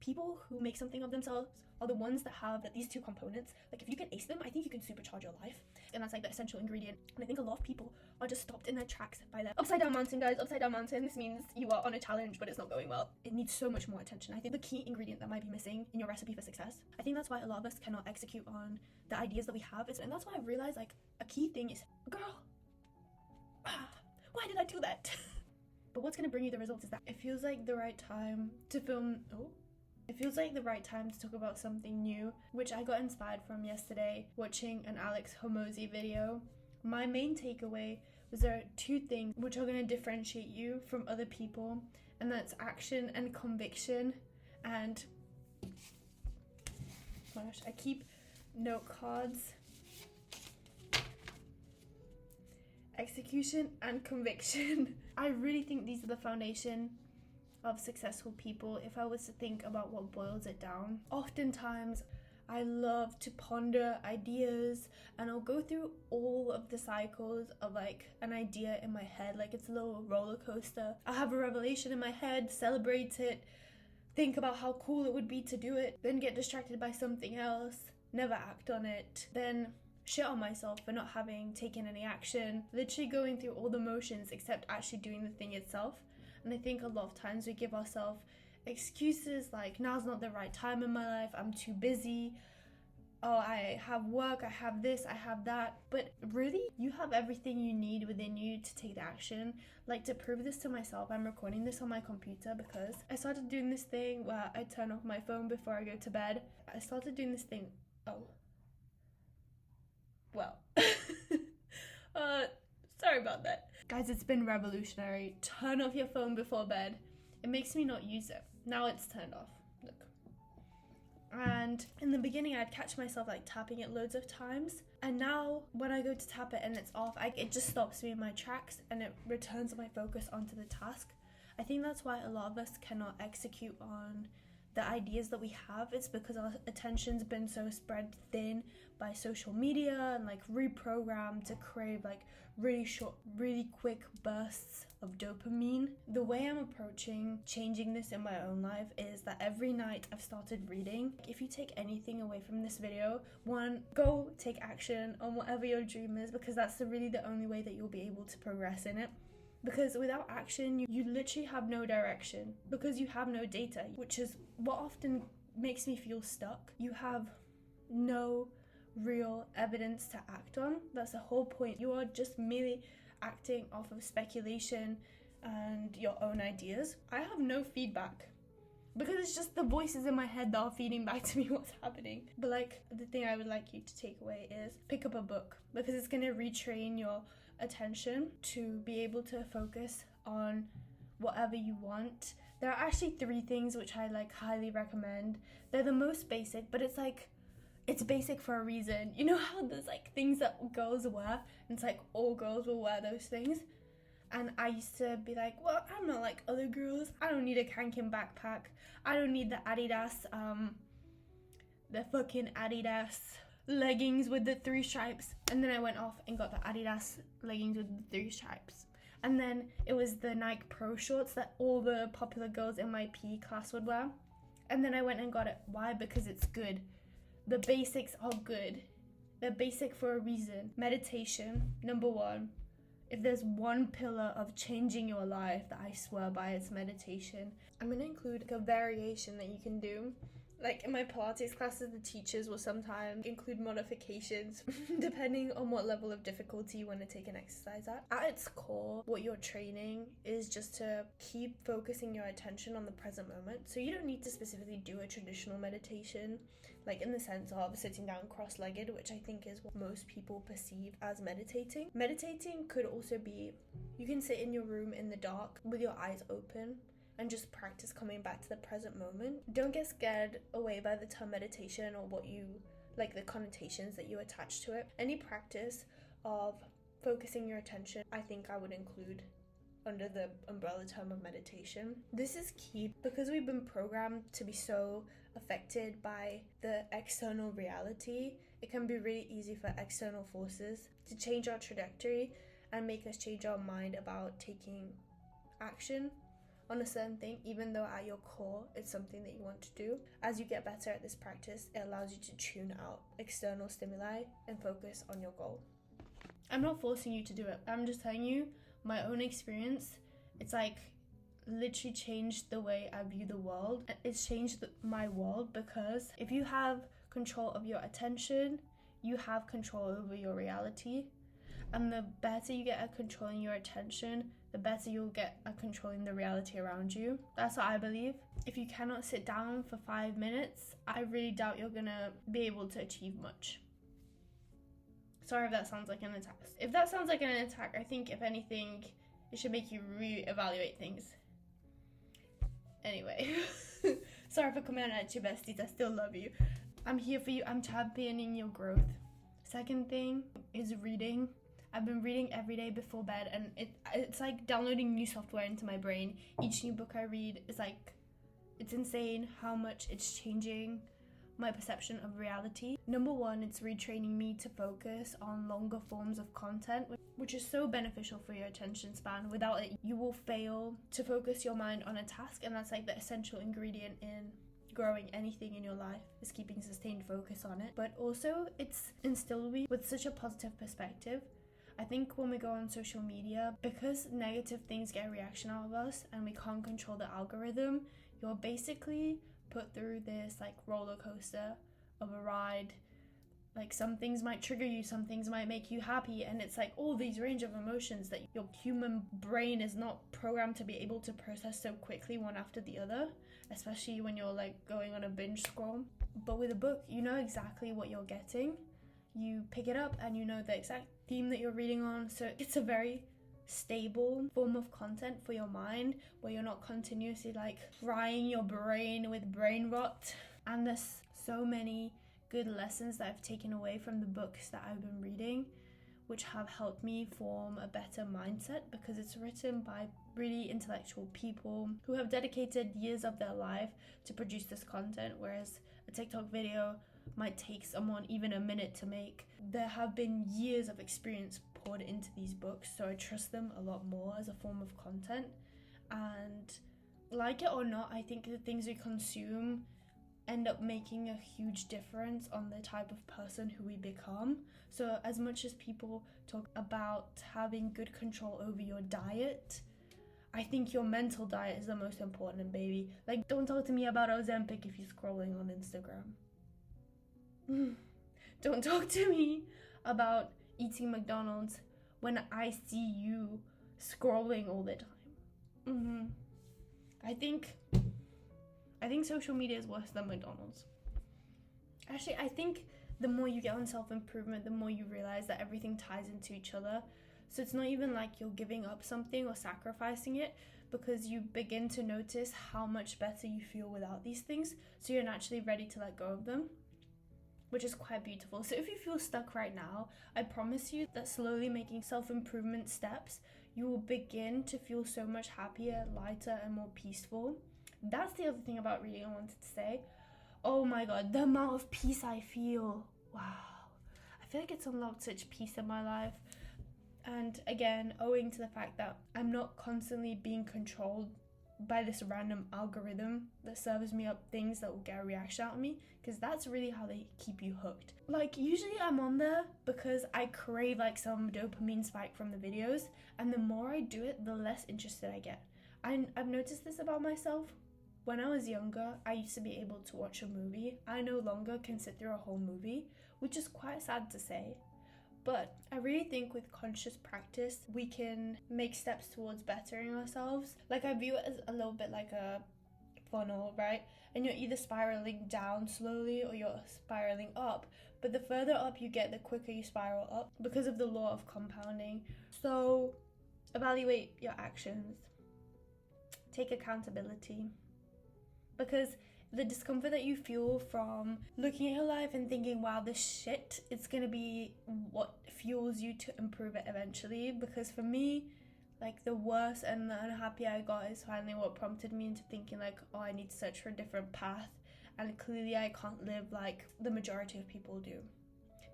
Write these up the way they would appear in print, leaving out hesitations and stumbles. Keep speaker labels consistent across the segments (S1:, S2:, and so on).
S1: People who make something of themselves are the ones that have these two components. Like if you can ace them, I think you can supercharge your life, and that's like the essential ingredient. And I think a lot of people are just stopped in their tracks by that upside down mountain, guys. Upside down mountain. This means you are on a challenge but it's not going well. It needs so much more attention. I think the key ingredient that might be missing in your recipe for success, I think that's why a lot of us cannot execute on the ideas that we have, and that's why I've realized like a key thing is, girl, why did I do that? But what's going to bring you the results is that it feels like the right time to film. It feels like the right time to talk about something new, which I got inspired from yesterday watching an Alex Hormozi video. My main takeaway was there are two things which are going to differentiate you from other people, and that's action and conviction. And gosh, I keep note cards. Execution and conviction. I really think these are the foundation of successful people. If I was to think about what boils it down, oftentimes I love to ponder ideas, and I'll go through all of the cycles of like an idea in my head, like it's a little roller coaster. I'll have a revelation in my head, celebrate it, think about how cool it would be to do it, then get distracted by something else, never act on it, then shit on myself for not having taken any action, literally going through all the motions except actually doing the thing itself. And I think a lot of times we give ourselves excuses like, now's not the right time in my life, I'm too busy, oh, I have work, I have this, I have that. But really, you have everything you need within you to take the action. Like, to prove this to myself, I'm recording this on my computer because I started doing this thing where I turn off my phone before I go to bed. I started doing this thing, sorry about that. Guys, it's been revolutionary. Turn off your phone before bed. It makes me not use it. Now it's turned off. Look. And in the beginning, I'd catch myself like tapping it loads of times. And now when I go to tap it and it's off, it just stops me in my tracks and it returns my focus onto the task. I think that's why a lot of us cannot execute on the ideas that we have. It's because our attention's been so spread thin by social media and like reprogrammed to crave like really short, really quick bursts of dopamine. The way I'm approaching changing this in my own life is that every night I've started reading. If you take anything away from this video, one, go take action on whatever your dream is, because that's really the only way that you'll be able to progress in it. Because without action, you literally have no direction, because you have no data, which is what often makes me feel stuck. You have no real evidence to act on. That's the whole point. You are just merely acting off of speculation and your own ideas. I have no feedback, because it's just the voices in my head that are feeding back to me what's happening. But like, the thing I would like you to take away is pick up a book, because it's going to retrain your attention to be able to focus on whatever you want. There are actually 3 things which I like highly recommend. They're the most basic, but it's like, it's basic for a reason. You know how there's like things that girls wear, and it's like all girls will wear those things? And I used to be like, well, I'm not like other girls. I don't need a Kanken backpack. I don't need the Adidas, the fucking Adidas leggings with the 3 stripes. And then I went off and got the Adidas leggings with the 3 stripes. And then it was the Nike Pro shorts that all the popular girls in my PE class would wear. And then I went and got it. Why? Because it's good. The basics are good. They're basic for a reason. Meditation, number 1. If there's one pillar of changing your life that I swear by, it's meditation. I'm going to include like a variation that you can do. Like in my Pilates classes, the teachers will sometimes include modifications depending on what level of difficulty you want to take an exercise at. At its core, what you're training is just to keep focusing your attention on the present moment. So you don't need to specifically do a traditional meditation, like in the sense of sitting down cross-legged, which I think is what most people perceive as meditating. Meditating could also be, you can sit in your room in the dark with your eyes open and just practice coming back to the present moment. Don't get scared away by the term meditation or what you, like the connotations that you attach to it. Any practice of focusing your attention, I think I would include under the umbrella term of meditation. This is key because we've been programmed to be so affected by the external reality. It can be really easy for external forces to change our trajectory and make us change our mind about taking action on a certain thing, even though at your core it's something that you want to do. As you get better at this practice, it allows you to tune out external stimuli and focus on your goal. I'm not forcing you to do it. I'm just telling you my own experience. It's like literally changed the way I view the world. It's changed my world, because if you have control of your attention, you have control over your reality. And the better you get at controlling your attention, the better you'll get at controlling the reality around you. That's what I believe. If you cannot sit down for 5 minutes, I really doubt you're gonna be able to achieve much. Sorry if that sounds like an attack. If that sounds like an attack, I think if anything, it should make you re-evaluate things. Anyway, sorry for coming at you, besties. I still love you. I'm here for you. I'm championing your growth. Second thing is reading. I've been reading every day before bed, and it's like downloading new software into my brain. Each new book I read is like, it's insane how much it's changing my perception of reality. Number one, it's retraining me to focus on longer forms of content, which is so beneficial for your attention span. Without it, you will fail to focus your mind on a task, and that's like the essential ingredient in growing anything in your life, is keeping sustained focus on it. But also, it's instilled me with such a positive perspective. I think when we go on social media, because negative things get a reaction out of us and we can't control the algorithm, you're basically put through this like roller coaster of a ride. Like, some things might trigger you, some things might make you happy, and it's like all these range of emotions that your human brain is not programmed to be able to process so quickly, one after the other, especially when you're like going on a binge scroll. But with a book, you know exactly what you're getting. You pick it up and you know the exact theme that you're reading on, so it's a very stable form of content for your mind, where you're not continuously like frying your brain with brain rot. And there's so many good lessons that I've taken away from the books that I've been reading, which have helped me form a better mindset, because it's written by really intellectual people who have dedicated years of their life to produce this content, whereas a TikTok video might take someone even a minute to make. There have been years of experience poured into these books, so I trust them a lot more as a form of content. And like it or not, I think the things we consume end up making a huge difference on the type of person who we become. So as much as people talk about having good control over your diet, I think your mental diet is the most important, baby. Like, don't talk to me about Ozempic if you're scrolling on Instagram. Don't talk to me about eating McDonald's when I see you scrolling all the time. I think social media is worse than McDonald's. Actually, I think the more you get on self-improvement, the more you realize that everything ties into each other. So it's not even like you're giving up something or sacrificing it, because you begin to notice how much better you feel without these things. So you're naturally ready to let go of them, which is quite beautiful. So if you feel stuck right now, I promise you that slowly making self-improvement steps, you will begin to feel so much happier, lighter, and more peaceful. That's the other thing about reading I wanted to say. Oh my god, the amount of peace I feel. Wow. I feel like it's unlocked such peace in my life. And again, owing to the fact that I'm not constantly being controlled by this random algorithm that serves me up things that will get a reaction out of me, because that's really how they keep you hooked. Like, usually I'm on there because I crave like some dopamine spike from the videos, and the more I do it, the less interested I get. I've noticed this about myself. When I was younger, I used to be able to watch a movie. I no longer can sit through a whole movie, which is quite sad to say. But I really think with conscious practice, we can make steps towards bettering ourselves. Like, I view it as a little bit like a funnel, right? And you're either spiraling down slowly or you're spiraling up. But the further up you get, the quicker you spiral up, because of the law of compounding. So evaluate your actions. Take accountability. Because the discomfort that you feel from looking at your life and thinking, wow, this shit, it's gonna be what fuels you to improve it eventually. Because for me, like, the worse and the unhappy I got is finally what prompted me into thinking like, oh, I need to search for a different path, and clearly I can't live like the majority of people do.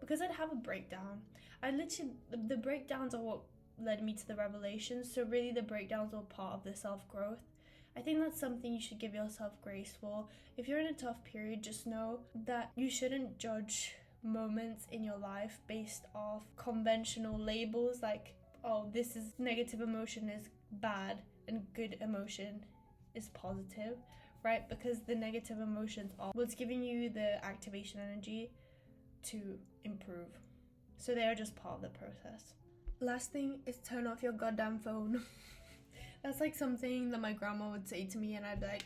S1: Because I'd have a breakdown. The breakdowns are what led me to the revelations. So really the breakdowns were part of the self-growth. I think that's something you should give yourself grace for. If you're in a tough period, just know that you shouldn't judge moments in your life based off conventional labels like, oh, this is negative emotion is bad and good emotion is positive, right? Because the negative emotions are what's giving you the activation energy to improve. So they are just part of the process. Last thing is turn off your goddamn phone. That's like something that my grandma would say to me, and I'd be like,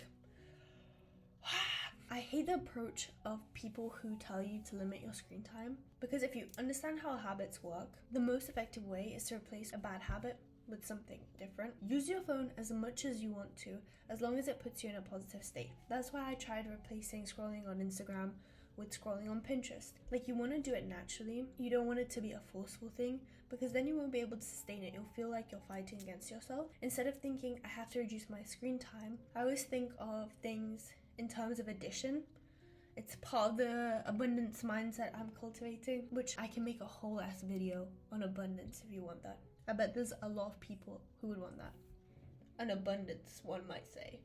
S1: I hate the approach of people who tell you to limit your screen time, because if you understand how habits work, the most effective way is to replace a bad habit with something different. Use your phone as much as you want to, as long as it puts you in a positive state. That's why I tried replacing scrolling on Instagram with scrolling on Pinterest. Like, you want to do it naturally. You don't want it to be a forceful thing, because then you won't be able to sustain it. You'll feel like you're fighting against yourself. Instead of thinking, I have to reduce my screen time, I always think of things in terms of addition. It's part of the abundance mindset I'm cultivating, which I can make a whole ass video on abundance if you want that. I bet there's a lot of people who would want that. An abundance, one might say.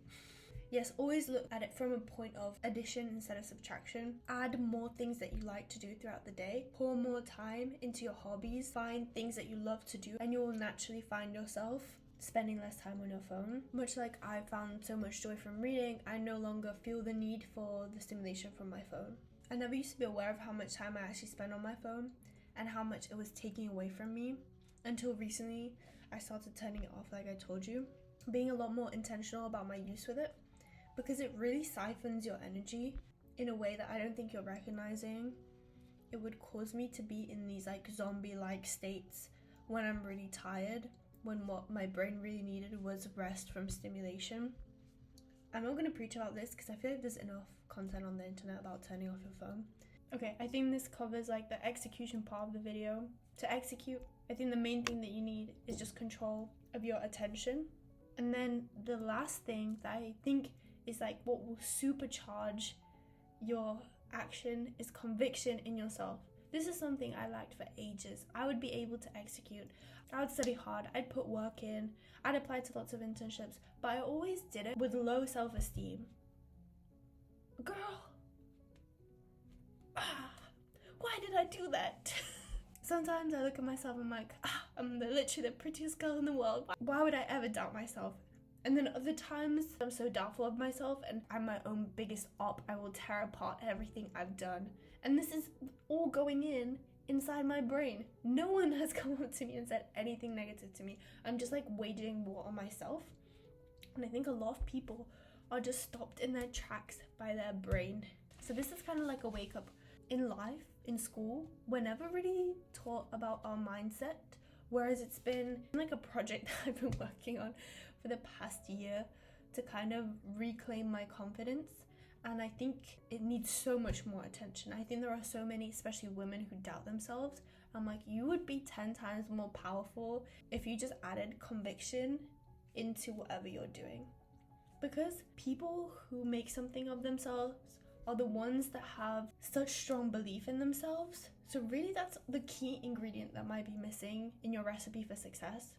S1: Yes, always look at it from a point of addition instead of subtraction. Add more things that you like to do throughout the day. Pour more time into your hobbies. Find things that you love to do, and you will naturally find yourself spending less time on your phone. Much like I found so much joy from reading, I no longer feel the need for the stimulation from my phone. I never used to be aware of how much time I actually spent on my phone and how much it was taking away from me until recently I started turning it off, like I told you. Being a lot more intentional about my use with it, because it really siphons your energy in a way that I don't think you're recognizing. It would cause me to be in these like zombie-like states when I'm really tired, when what my brain really needed was rest from stimulation. I'm not going to preach about this because I feel like there's enough content on the internet about turning off your phone. Okay, I think this covers like the execution part of the video. To execute, I think the main thing that you need is just control of your attention. And then the last thing that I think is like what will supercharge your action is conviction in yourself. This is something I lacked for ages. I would be able to execute. I would study hard. I'd put work in. I'd apply to lots of internships. But I always did it with low self-esteem. Girl. Why did I do that? Sometimes I look at myself and I'm like, I'm literally the prettiest girl in the world. Why would I ever doubt myself? And then other times I'm so doubtful of myself and I'm my own biggest op. I will tear apart everything I've done. And this is all going inside my brain. No one has come up to me and said anything negative to me. I'm just like waging war on myself. And I think a lot of people are just stopped in their tracks by their brain. So this is kind of like a wake up. In life, in school, we're never really taught about our mindset. Whereas it's been like a project that I've been working on for the past year to kind of reclaim my confidence. And I think it needs so much more attention. I think there are so many, especially women, who doubt themselves. I'm like, you would be 10 times more powerful if you just added conviction into whatever you're doing. Because people who make something of themselves are the ones that have such strong belief in themselves. So really that's the key ingredient that might be missing in your recipe for success.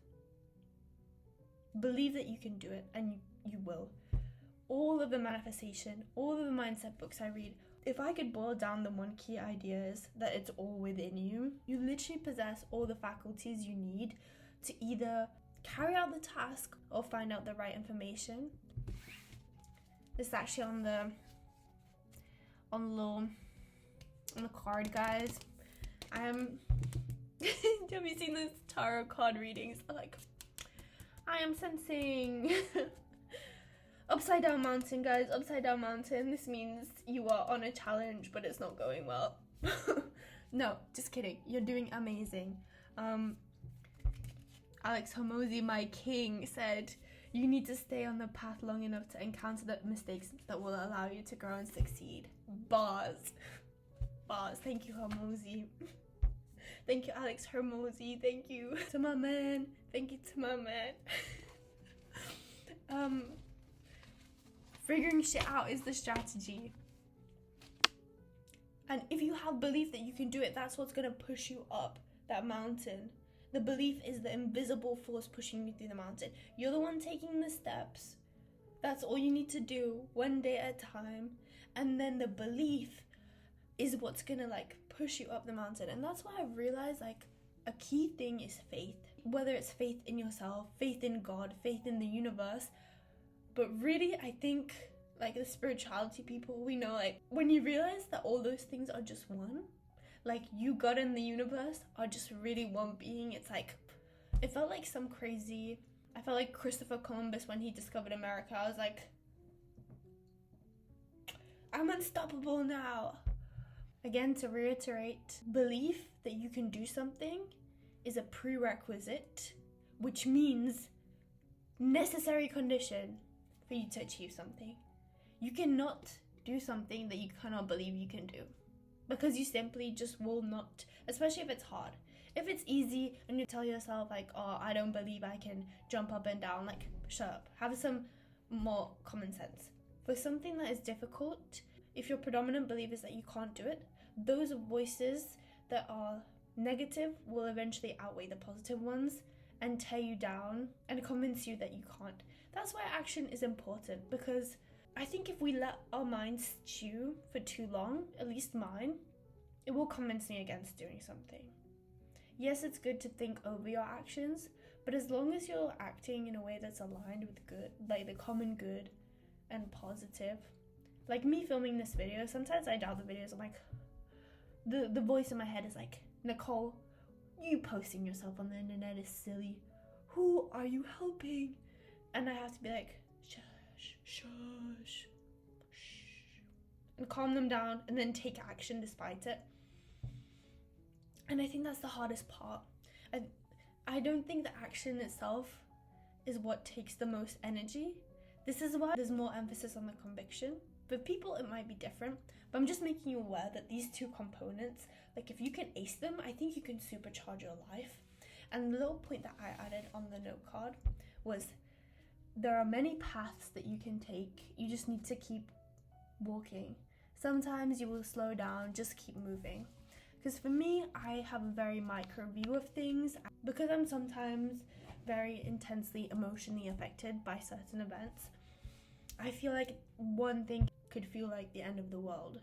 S1: Believe that you can do it, and you will. All of the manifestation, all of the mindset books I read, if I could boil down the one key idea is that it's all within you. You literally possess all the faculties you need to either carry out the task or find out the right information. This is actually on the card, guys. Have you seen those tarot card readings? Like, I am sensing upside down mountain, guys. Upside down mountain. This means you are on a challenge, but it's not going well. No, just kidding. You're doing amazing. Alex Hormozi, my king, said you need to stay on the path long enough to encounter the mistakes that will allow you to grow and succeed. Bars. Thank you, Hormozi. Thank you, Alex Hormozi. Thank you to my man. Thank you to my man. Figuring shit out is the strategy. And if you have belief that you can do it, that's what's going to push you up that mountain. The belief is the invisible force pushing you through the mountain. You're the one taking the steps That's all you need to do, one day at a time. And then the belief is what's gonna like push you up the mountain. And that's why I've realized like a key thing is faith. Whether it's faith in yourself, faith in God, faith in the universe. But really, I think like the spirituality people, we know like when you realize that all those things are just one, like you, God, and the universe are just really one being. It's like, it felt like some crazy, I felt like Christopher Columbus when he discovered America. I was like, I'm unstoppable now. Again, to reiterate, belief that you can do something is a prerequisite, which means necessary condition for you to achieve something. You cannot do something that you cannot believe you can do, because you simply just will not, especially if it's hard. If it's easy and you tell yourself like, oh, I don't believe I can jump up and down, like, shut up. Have some more common sense. For something that is difficult, if your predominant belief is that you can't do it, those voices that are negative will eventually outweigh the positive ones and tear you down and convince you that you can't. That's why action is important, because I think if we let our minds stew for too long, at least mine, it will convince me against doing something. Yes, it's good to think over your actions, but as long as you're acting in a way that's aligned with good, like the common good and positive. Like me filming this video, sometimes I doubt the videos. I'm like, the voice in my head is like, Nicole, you posting yourself on the internet is silly. Who are you helping? And I have to be like, shush, shush, shh, and calm them down and then take action despite it. And I think that's the hardest part. I don't think the action itself is what takes the most energy. This is why there's more emphasis on the conviction. For people, it might be different, but I'm just making you aware that these two components, like if you can ace them, I think you can supercharge your life. And the little point that I added on the note card was there are many paths that you can take. You just need to keep walking. Sometimes you will slow down, just keep moving. Because for me, I have a very micro view of things because I'm sometimes very intensely emotionally affected by certain events. I feel like one thing could feel like the end of the world.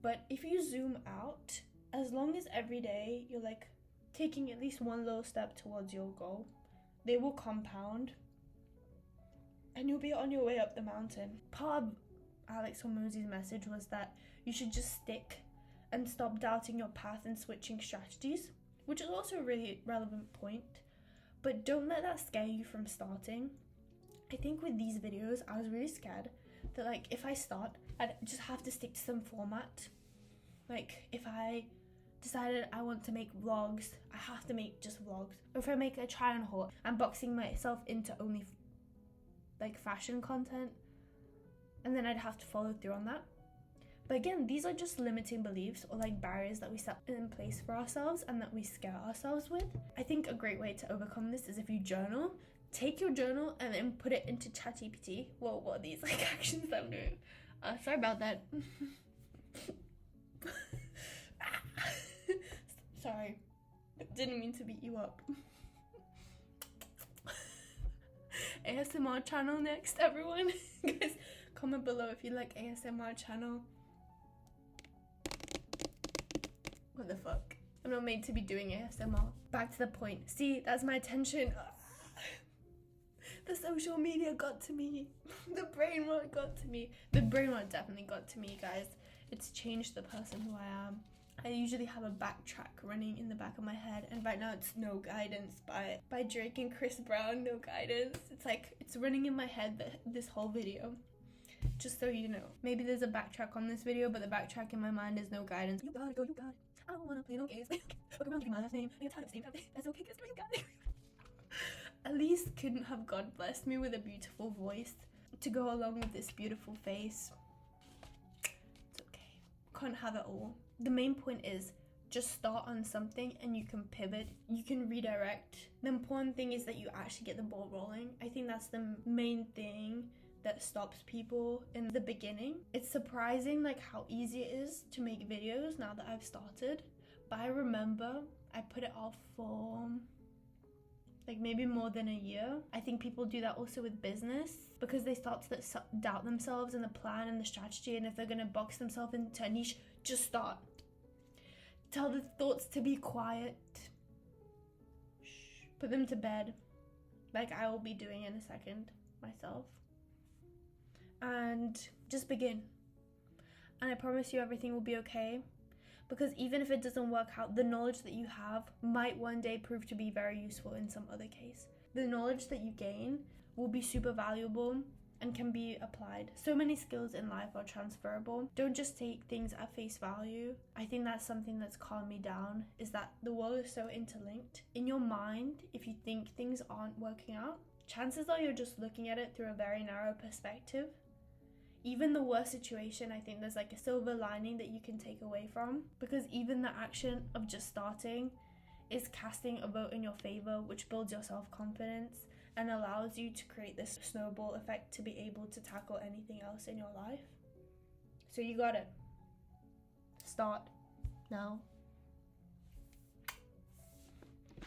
S1: But if you zoom out, as long as every day you're like taking at least one little step towards your goal, they will compound and you'll be on your way up the mountain. Part of Alex Hormozi's message was that you should just stick and stop doubting your path and switching strategies, which is also a really relevant point. But don't let that scare you from starting. I think with these videos, I was really scared that like if I start, I'd just have to stick to some format. Like if I decided I want to make vlogs, I have to make just vlogs. Or if I make a try on haul, I'm boxing myself into only like fashion content, and then I'd have to follow through on that. But again, these are just limiting beliefs or like barriers that we set in place for ourselves and that we scare ourselves with. I think a great way to overcome this is if you journal. Take your journal and then put it into ChatGPT. Whoa, what are these like actions that I'm doing? Sorry about that. Sorry, didn't mean to beat you up. ASMR channel next, everyone. Guys, comment below if you like ASMR channel. What the fuck? I'm not made to be doing ASMR. Back to the point. See, that's my attention. The social media got to me. The brain rot got to me. The brain rot definitely got to me, guys. It's changed the person who I am. I usually have a backtrack running in the back of my head, and right now it's No Guidance by Drake and Chris Brown. No Guidance. It's like, it's running in my head this whole video. Just so you know. Maybe there's a backtrack on this video, but the backtrack in my mind is No Guidance. You gotta go, you got it. I don't wanna play no games. Look around, give me my last name. I get tired of the same time. That's okay, cause you got it. At least couldn't have God blessed me with a beautiful voice to go along with this beautiful face. It's okay. Can't have it all. The main point is just start on something and you can pivot. You can redirect. The important thing is that you actually get the ball rolling. I think that's the main thing that stops people in the beginning. It's surprising like how easy it is to make videos now that I've started. But I remember I put it off for like maybe more than a year. I think people do that also with business because they start to doubt themselves and the plan and the strategy, and if they're going to box themselves into a niche, just start. Tell the thoughts to be quiet. Shh. Put them to bed, like I will be doing in a second myself. And just begin. And I promise you everything will be okay. Because even if it doesn't work out, the knowledge that you have might one day prove to be very useful in some other case. The knowledge that you gain will be super valuable and can be applied. So many skills in life are transferable. Don't just take things at face value. I think that's something that's calmed me down, is that the world is so interlinked. In your mind, if you think things aren't working out, chances are you're just looking at it through a very narrow perspective. Even the worst situation, I think there's like a silver lining that you can take away from, because even the action of just starting is casting a vote in your favor, which builds your self-confidence and allows you to create this snowball effect to be able to tackle anything else in your life. So you got it. Start now.